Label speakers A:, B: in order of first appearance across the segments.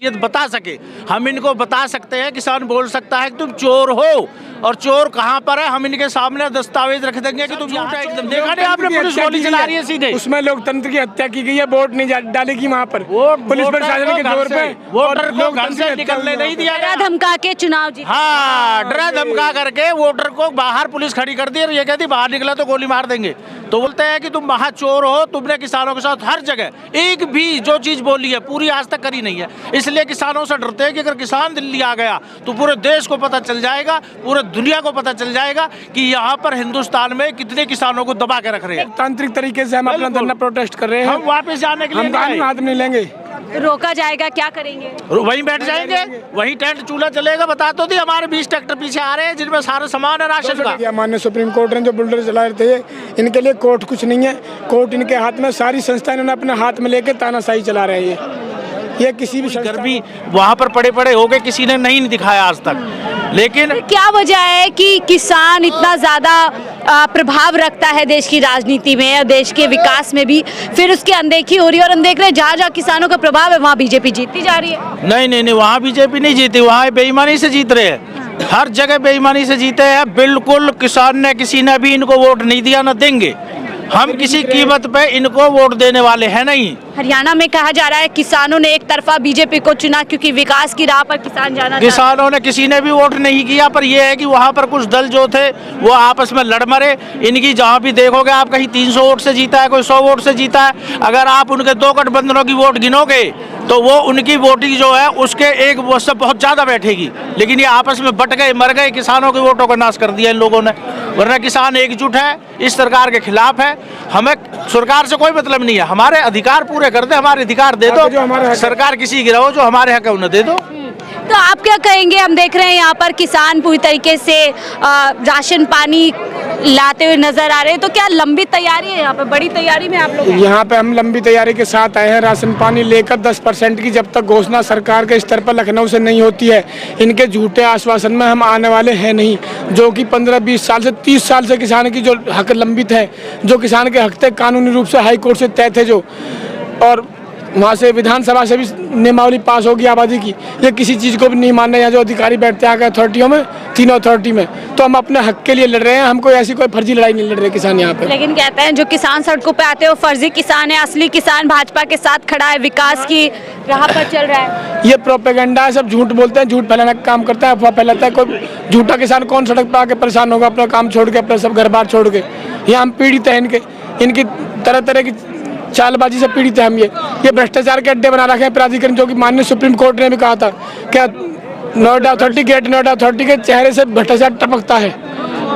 A: ये बता सके, हम इनको बता सकते हैं। किसान बोल सकता है कि तुम चोर हो, और चोर कहाँ पर है हम इनके सामने दस्तावेज रख देंगे कि तुम झूठ है एकदम। देखा नहीं आपने, पुलिस गोली चला रही है सीधे।
B: उसमें लोकतंत्र की हत्या की गई है, वोट नहीं डालेगी वहाँ पर पुलिस प्रशासन के जोर पे,
A: वोटर को घर से निकलने नहीं दिया गया,
C: धमका के चुनाव जीता।
A: हाँ, डरा धमका करके वोटर को बाहर पुलिस खड़ी कर दी और ये कहती बाहर निकला तो गोली मार देंगे। तो बोलते हैं कि तुम महा चोर हो, तुमने किसानों के साथ हर जगह एक भी जो चीज बोली है पूरी आज तक करी नहीं है। इसलिए किसानों से डरते हैं कि अगर किसान दिल्ली आ गया तो पूरे देश को पता चल जाएगा, पूरे दुनिया को पता चल जाएगा कि यहाँ पर हिंदुस्तान में कितने किसानों को दबा के रख रहे हैं।
B: तांत्रिक तरीके से हम अपना धरना प्रोटेस्ट कर रहे हैं।
A: हम वापस जाने के लिए
B: हम कानून हाथ में नहीं लेंगे।
C: रोका जाएगा, क्या करेंगे?
A: वहीं बैठ जाएंगे, वहीं टेंट चूल्हा चलेगा। बता तो दी, हमारे 20 ट्रैक्टर पीछे आ रहे हैं जिनमें सारा सामान है राशन का।
B: माननीय सुप्रीम कोर्ट ने जो बुलडोजर चला रहे थे, इनके लिए कोर्ट कुछ नहीं है। कोर्ट इनके हाथ में, सारी संस्था इन्होंने अपने हाथ में लेके तानाशाही चला रहे हैं। ये किसी भी
A: गर्मी वहाँ पर पड़े हो गए, किसी ने नहीं दिखाया आज तक। लेकिन
C: क्या वजह है कि किसान इतना ज्यादा प्रभाव रखता है देश की राजनीति में और देश के विकास में भी, फिर उसकी अनदेखी हो रही है? और हम देख रहे हैं जहाँ जहाँ किसानों का प्रभाव है वहाँ बीजेपी जीतती जा रही है।
A: नहीं, वहाँ बीजेपी नहीं जीती, वहाँ बेईमानी से जीत रहे हैं। हर जगह बेईमानी से जीते हैं। बिल्कुल किसान ने, किसी ने भी इनको वोट नहीं दिया, न देंगे। हम किसी कीमत पे इनको वोट देने वाले हैं नहीं।
C: हरियाणा में कहा जा रहा है किसानों ने एक तरफा बीजेपी को चुना क्योंकि विकास की राह पर किसान जाना।
A: किसानों ने, किसी ने भी वोट नहीं किया, पर यह है कि वहाँ पर कुछ दल जो थे वो आपस में लड़ मरे। इनकी जहाँ भी देखोगे आप, कहीं 300 वोट से जीता है, कोई 100 वोट से जीता है। अगर आप उनके 2 गठबंधनों की वोट गिनोगे तो वो उनकी वोटिंग जो है उसके एक वोट से बहुत ज्यादा बैठेगी। लेकिन ये आपस में बट गए, मर गए, किसानों के वोटों का नाश कर दिया इन लोगों ने। वरना किसान एकजुट है, इस सरकार के खिलाफ है। हमें सरकार से कोई मतलब नहीं है, हमारे अधिकार पूरे कर दे, हमारे अधिकार दे दो। सरकार किसी की रहो, जो हमारे हक है उन्हें दे दो।
C: तो आप क्या कहेंगे? हम देख रहे हैं यहाँ पर किसान पूरी तरीके से राशन पानी लाते हुए नजर आ रहे हैं। तो क्या लंबी तैयारी है यहाँ पर, बड़ी तैयारी में आप लोग?
B: यहाँ पे हम लंबी तैयारी के साथ आए हैं। राशन पानी लेकर 10% की जब तक घोषणा सरकार के स्तर पर लखनऊ से नहीं होती है, इनके झूठे आश्वासन में हम आने वाले हैं नहीं। जो कि 15-20 साल से, 30 साल से किसान की जो हक लंबित है, जो किसान के हक थे कानूनी रूप से हाई कोर्ट से तय थे जो, और वहाँ से विधानसभा से भी नियमावली पास होगी आबादी की, ये किसी चीज़ को भी नहीं मान रहे हैं। जो अधिकारी बैठते हैं अथॉरिटियों में, तीनों अथॉरिटी में, तो हम अपने हक के लिए लड़ रहे हैं। हम कोई ऐसी कोई फर्जी लड़ाई नहीं लड़ रहे किसान यहाँ पे।
C: लेकिन कहते हैं जो किसान सड़कों पे आते हैं वो फर्जी किसान है, असली किसान भाजपा के साथ खड़ा है, विकास की राह पर चल रहा है।
B: ये प्रोपेगेंडा है, सब झूठ बोलते हैं, झूठ फैलाने का काम करता है, अफवाह फैलाता है। कोई झूठा किसान कौन सड़क पर आके परेशान होगा अपना काम छोड़ के, अपना सब घर बार छोड़ के? यहाँ हम पीड़ित हैं इनकी तरह तरह की चालबाजी से पीड़ित है हम। ये भ्रष्टाचार के अड्डे बना रखे हैं प्राधिकरण, जो कि माननीय सुप्रीम कोर्ट ने भी कहा था क्या Noida authority, great Noida authority के चेहरे से भ्रष्टाचार टपकता है।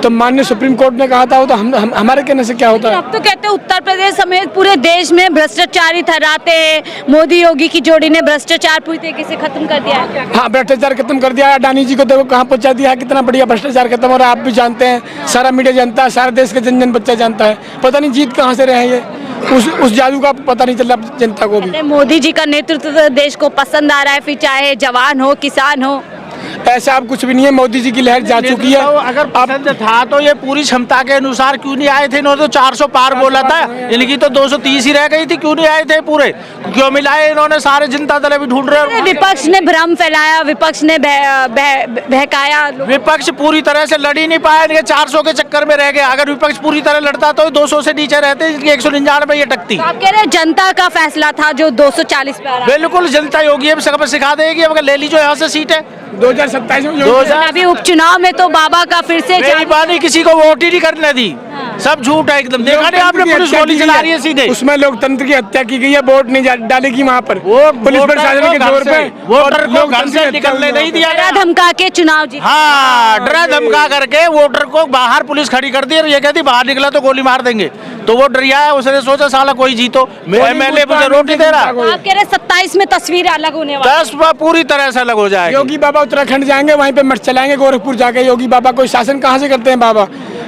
B: तो माननीय सुप्रीम कोर्ट ने कहा था, वो तो हमारे कहने से क्या होता है?
C: अब तो कहते हैं उत्तर प्रदेश समेत पूरे देश में भ्रष्टाचार ही थर्राते हैं। मोदी योगी की जोड़ी ने भ्रष्टाचार पूरी तरीके से खत्म कर दिया है।
B: हाँ, भ्रष्टाचार खत्म कर दिया है। अडानी जी को देखो कहाँ पहुँचा दिया है, कितना बढ़िया भ्रष्टाचार खत्म। और आप भी जानते हैं, सारा मीडिया जानता है, सारा देश का जन बच्चा जानता है। पता नहीं जीत कहाँ से रहे ये, उस जादू का पता नहीं चल रहा जनता को भी।
C: मोदी जी का नेतृत्व देश को पसंद आ रहा है, फिर चाहे जवान हो, किसान हो।
B: ऐसा अब कुछ भी नहीं है, मोदी जी की लहर जा चुकी है।
A: अगर पसंद था तो ये पूरी क्षमता के अनुसार क्यों नहीं आए थे? इन्होंने तो 400 पार बोला था, इनकी तो 230 ही रह गई थी। क्यों नहीं आए थे पूरे? क्यों मिलाए इन्होंने? सारे जनता दल भी ढूंढ रहे हैं।
C: विपक्ष ने भ्रम फैलाया, विपक्ष ने बहकाया।
A: विपक्ष पूरी तरह से लड़ ही नहीं पाया, इनके 400 के चक्कर में रह गए। अगर विपक्ष पूरी तरह लड़ता तो 200 से नीचे रहते, इनकी 199 ये टकती।
C: आप कह रहे हैं जनता का फैसला था जो 240 पे आ रहा है।
A: बिल्कुल, जनता योगी अब सिखा देगी। अब ले लीजिए यहाँ से सीट है
B: 2027 में।
C: अभी उपचुनाव में तो बाबा का फिर से
A: बेईमानी, किसी को वोट ही नहीं करने दी। सब झूठ है एकदम। देखा नहीं आपने, पुलिस गोली चला रही है सीधे।
B: उसमें लोकतंत्र की हत्या की गई है, वोट नहीं डालेगी वहाँ पर पुलिस प्रशासन के जोर पे,
A: वोटर को घर से निकलने नहीं दिया गया,
C: धमका के चुनाव जीता।
A: हाँ, डरा धमका करके वोटर को बाहर पुलिस खड़ी कर दी और ये कहती बाहर निकला तो गोली मार देंगे। तो वो डरिया है, उसने सोचा साला कोई जीतो, एमएलए मुझे रोटी दे रहा।
C: आप कह रहे 27 में तस्वीर अलग होने वाली,
A: 10 पूरी तरह से अलग हो जाएगी।
B: योगी बाबा उत्तराखंड जाएंगे, वहीं पे मठ चलाएंगे गोरखपुर जाके। योगी बाबा कोई शासन कहाँ से करते हैं?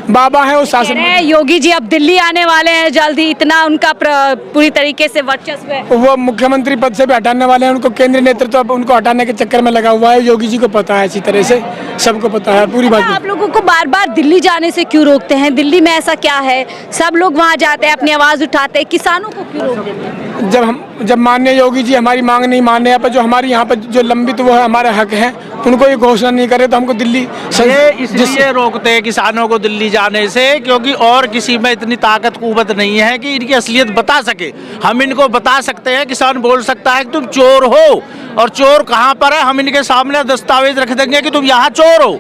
B: बाबा है वो शासन।
C: योगी जी अब दिल्ली आने वाले हैं जल्दी, इतना उनका पूरी तरीके से वर्चस्व है।
B: वो मुख्यमंत्री पद से भी हटाने वाले हैं, उनको केंद्रीय नेतृत्व अब उनको हटाने के चक्कर में लगा हुआ है। योगी जी को पता है, अच्छी तरह से सबको पता है पूरी बात।
C: आप लोगों को बार बार दिल्ली जाने से क्यों रोकते हैं? दिल्ली में ऐसा क्या है? सब लोग वहाँ जाते हैं, अपनी आवाज उठाते हैं, किसानों को क्यों रोकते हैं?
B: जब माननीय योगी जी हमारी मांग नहीं माने, यहाँ पर जो हमारी यहाँ पर जो लंबित वो है हमारे हक हैं, उनको ये घोषणा नहीं करे तो हमको दिल्ली
A: ये इसलिए रोकते हैं किसानों को दिल्ली जाने से, क्योंकि और किसी में इतनी ताकत कुव्वत नहीं है कि इनकी असलियत बता सके। हम इनको बता सकते हैं, किसान बोल सकता है कि तुम चोर हो, और चोर कहाँ पर है, हम इनके सामने दस्तावेज रख देंगे कि तुम यहाँ चोर हो,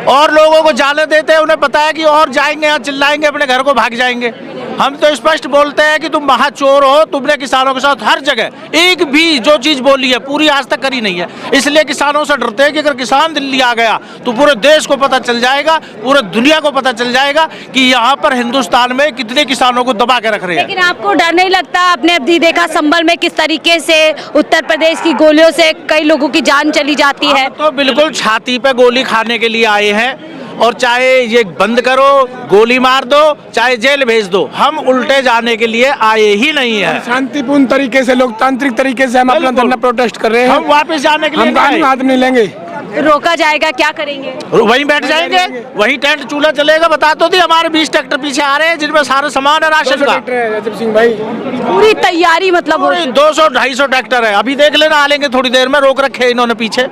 A: और लोगों को जाने देते हैं। उन्हें पता है कि और जाएंगे यहाँ चिल्लाएंगे, अपने घर को भाग जाएंगे। हम तो स्पष्ट बोलते हैं कि तुम वहाँ चोर हो, तुमने किसानों के साथ हर जगह एक भी जो चीज बोली है पूरी आज तक करी नहीं है। इसलिए किसानों से डरते हैं कि अगर किसान दिल्ली आ गया तो पूरे देश को पता चल जाएगा, पूरे दुनिया को पता चल जाएगा कि यहाँ पर हिंदुस्तान में कितने किसानों को दबा के रख रहे हैं।
C: लेकिन आपको डर नहीं लगता? आपने अभी देखा संभल में किस तरीके से उत्तर प्रदेश की गोलियों से कई लोगों की जान चली जाती है।
A: तो बिल्कुल छाती पे गोली खाने के लिए आए हैं, और चाहे ये बंद करो, गोली मार दो, चाहे जेल भेज दो, हम उल्टे जाने के लिए आए ही नहीं है।
B: शांतिपूर्ण तरीके से, लोकतांत्रिक तरीके से हम अपना धरना प्रोटेस्ट कर रहे हैं।
A: हम वापस जाने के लिए
B: हम कानून हाथ नहीं लेंगे।
C: रोका जाएगा, क्या करेंगे?
A: वहीं बैठ जाएंगे, वहीं टेंट चूल्हा चलेगा। बता तो दी, हमारे 20 ट्रैक्टर पीछे आ रहे हैं जिनमें सारा सामान है राशन का।
B: राजीव सिंह भाई
C: पूरी तैयारी मतलब हो
A: 200-250 ट्रैक्टर है। अभी देख लेना, आ लेंगे थोड़ी देर में। रोक रखे हैं इन्होंने पीछे,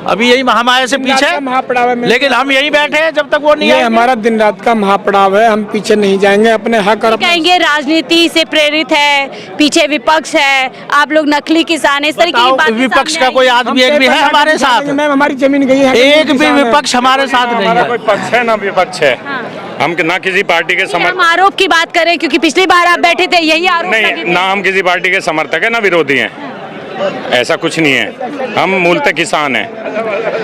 A: अभी यही महामाया से पीछे, लेकिन हम यहीं बैठे हैं जब तक वो नहीं आएंगे।
B: हमारा दिन रात का महापड़ाव है, हम पीछे नहीं जाएंगे। अपने हक और
C: कहेंगे राजनीति से प्रेरित है, पीछे विपक्ष है, आप लोग नकली किसान, इस तरीके की बातें
A: विपक्ष
C: सामने
A: का कोई आदमी एक भी है हमारे साथ?
B: मैम हमारी जमीन गई है,
A: एक भी विपक्ष हमारे साथ नहीं है।
D: कोई पक्ष है ना विपक्ष है। हम ना किसी पार्टी के
C: हम
D: समर्थक,
C: आरोप की बात करें, क्योंकि पिछली बार आप बैठे थे, यही आरोप लगे
D: नहीं
C: थे।
D: ना हम किसी पार्टी के समर्थक है ना विरोधी हैं, ऐसा कुछ नहीं है। हम मूलतः किसान हैं,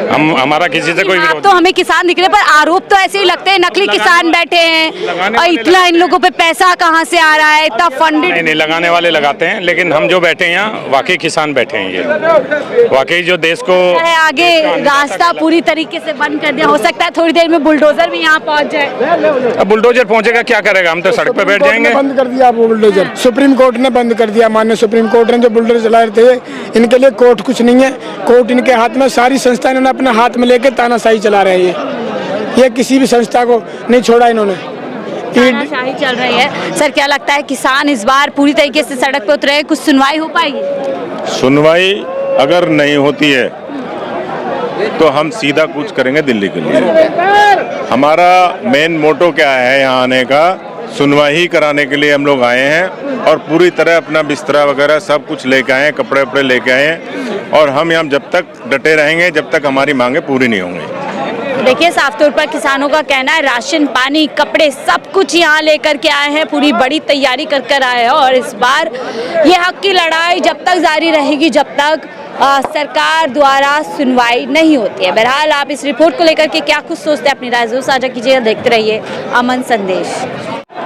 D: हम हमारा किसी से कोई
C: आप
D: विरोध
C: तो हमें किसान दिख रहे, पर आरोप तो ऐसे ही लगते हैं, नकली किसान बैठे हैं और इतना इन लोगों पे पैसा कहाँ से आ रहा है, इतना फंडेड।
D: नहीं, लगाने वाले लगाते हैं, लेकिन हम जो बैठे हैं यहाँ वाकई किसान बैठे हैं। ये वाकई जो देश को
C: आगे रास्ता पूरी तरीके से बंद कर दिया, हो सकता है थोड़ी देर में बुलडोजर भी यहाँ पहुँच जाए।
D: अब बुलडोजर पहुंचेगा, क्या करेगा? हम तो सड़क पे बैठ जाएंगे।
B: बंद कर दिया वो बुलडोजर, सुप्रीम कोर्ट ने बंद कर दिया। माननीय सुप्रीम कोर्ट ने जो बुलडोजर चला रहे थे, इनके लिए कोर्ट कुछ नहीं है। कोर्ट इनके हाथ में, सारी संस्था इन्होंने अपने हाथ में लेके तानाशाही चला रहे हैं। ये किसी भी संस्था को नहीं छोड़ा इन्होंने,
C: तानाशाही चल रही है। सर, क्या लगता है किसान इस बार पूरी तरीके से सड़क पे उतरे, कुछ सुनवाई हो पाएगी?
E: सुनवाई अगर नहीं होती है तो हम सीधा कूच करेंगे दिल्ली के लिए। हमारा मेन मोटो क्या है यहाँ आने का? सुनवाई कराने के लिए हम लोग आए हैं, और पूरी तरह अपना बिस्तरा वगैरह सब कुछ लेके आए हैं, कपड़े वपड़े लेके आए हैं, और हम यहाँ जब तक डटे रहेंगे जब तक हमारी मांगे पूरी नहीं होंगी।
C: देखिए, साफ तौर पर किसानों का कहना है राशन पानी कपड़े सब कुछ यहाँ लेकर के आए हैं, पूरी बड़ी तैयारी कर आए हैं, और इस बार ये हक की लड़ाई जब तक जारी रहेगी जब तक सरकार द्वारा सुनवाई नहीं होती है। बहरहाल आप इस रिपोर्ट को लेकर के क्या कुछ सोचते हैं, अपनी राय जरूर साझा कीजिए। देखते रहिए अमन संदेश।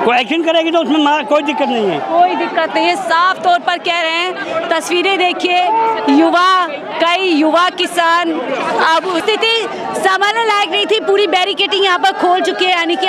F: कोई एक्शन करेगी तो उसमें कोई दिक्कत नहीं है।
C: कोई दिक्कत नहीं है, साफ तौर पर कह रहे हैं। तस्वीरें देखिए, कई युवा किसान, अब स्थिति संभालने लायक नहीं थी, पूरी बैरिकेडिंग यहाँ पर खोल चुके हैं, यानी कि